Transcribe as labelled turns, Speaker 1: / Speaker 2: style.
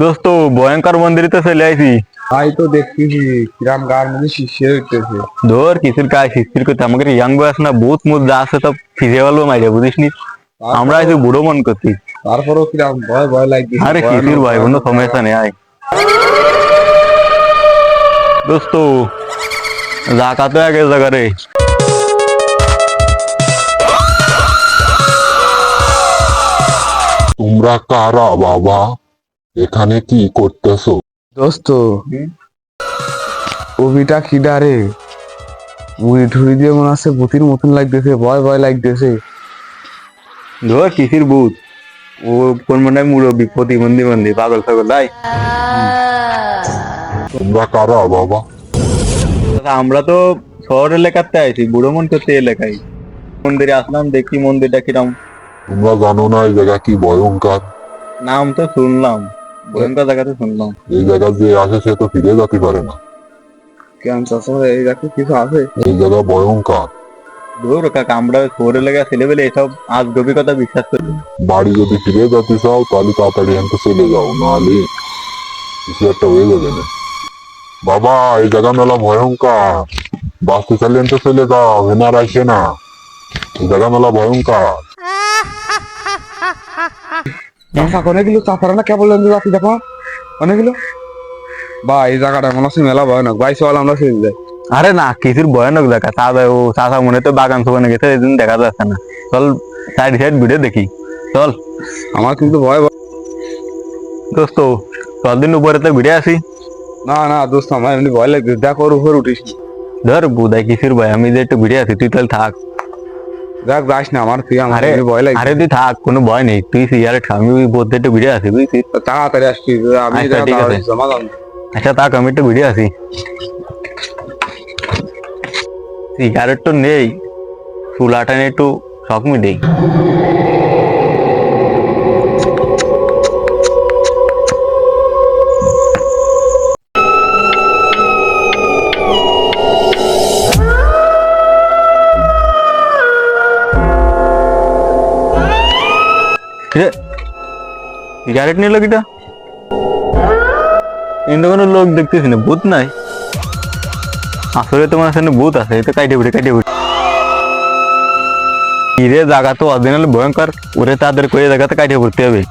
Speaker 1: দোস্ত ভয়ঙ্কর মন্দিরে তো চলে আইছি।
Speaker 2: তাই তো দেখতেছি কিরাম গার মধ্যে শিশির হইতেছে।
Speaker 1: ধর কিসের কাজ শিরকির করতে আমাকে ইয়াং বয়স না বহুত মুদ যা আছে সব ফিরে গেল মাইরে বুঝিস নি। আমরা আইছি বুড়ো মন করছি।
Speaker 2: তারপরেও কিরাম ভয় ভয় লাগতেছে।
Speaker 1: আরে কিসির ভাই কোনো সমস্যা নেই আয় দোস্ত জাকা তো এক জায়গা রে।
Speaker 3: তোমরা কারা বাবা? এখানে কি করতেছো?
Speaker 2: দোস্ত ওবিটা খিদা রে, উড়ি ঠুড়ি দিয়ে মনে আছে ভূতির মতন লাগতেছে, ভয় ভয় লাগতেছে।
Speaker 1: ধর কিসির ভূত ও কোন মনে মুরব্বী প্রতিবন্ধী বন্ধী পাগল পাগল ভাই।
Speaker 3: তোমরা কারা বাবা?
Speaker 1: আমরা তো শহর এলাকাতে আইছি বুড়ো মন করতে এলাকায় মন্দিরে আসলাম দেখি মন্দিরটা কিরম।
Speaker 3: তোমরা জানো না এই জায়গা কি ভয়ঙ্কর?
Speaker 1: নাম তো শুনলাম ভয়ঙ্কর জায়গাতে শুনলাম।
Speaker 3: এই জায়গা যে আসে সে তো ফিরে যেতে পারে না।
Speaker 2: কেন চাষা এই দেখো কিছু আছে?
Speaker 3: এই জায়গা ভয়ঙ্কর।
Speaker 1: ধর কাকা আমরা শহর এলাকায় ছেলে পেলে এসব আজ গভীর কথা বিশ্বাস করি।
Speaker 3: বাড়ি যদি ফিরে যেতে চাও তাহলে তাড়াতাড়ি এখান থেকে চলে যাও, নাহলে কিছু একটা হয়ে যাবে না। বাবা এই জায়গা মেলা ভয়ঙ্কর, বাঁচতে চাইলে তো চলে যাও, হেনার আসে না। এই জায়গা মেলা ভয়ঙ্কর।
Speaker 2: চাষা অনেকগুলো চাষারা না কেবল রাখি দেখো অনেকগুলো। বা এই জায়গাটা মনে হচ্ছে মেলা ভয়ানক, ভাই চল আমরা চলে যাই।
Speaker 1: আরে না কিছুর ভয়ানক জায়গা চাঁদা ও চাষা মনে তো বাগান সোগানে গেছে এই দিন দেখা যাচ্ছে না। চল সাইড সাইড ভিডিও দেখি চল।
Speaker 2: আমার কিন্তু ভয় ভয়।
Speaker 1: দোস্ত কদিন উপরে তো ভিডিও আসি।
Speaker 2: না না দোস্ত আমার এমনি ভয় লাগছে, দেখ ওর উপর উঠিস না।
Speaker 1: ধর বুধাই কিসির ভাই আমি যে একটু ভিডিও আছি তুই তাহলে থাক।
Speaker 2: দেখ যাস না, আমার তুই আমার
Speaker 1: আরে
Speaker 2: এমনি ভয় লাগছে।
Speaker 1: আরে তুই থাক কোনো ভয় নেই তুই সিগারেট খা আমি ওই বোধ একটু ভিডিও আছি বুঝছিস।
Speaker 2: তাড়াতাড়ি আসবি, আমি
Speaker 1: আচ্ছা, ঠিক আছে।
Speaker 2: জমা দাম।
Speaker 1: আচ্ছা থাক আমি একটু ভিডিও আছি। সিগারেট তো নেই চুলাটা নিয়ে একটু শখ মিটেই। সিগারেট নিয়ে লোকটা কিন্তু কোনো লোক দেখতেছি না, ভূত নাই আসলে তোমার সামনে ভূত আছে এটা কাইটে উঠে হিরে জায়গা তো অরিজিনাল ভয়ঙ্কর ওরে তাদের কয়ে জায়গাতে কাইটে পড়তে হবে।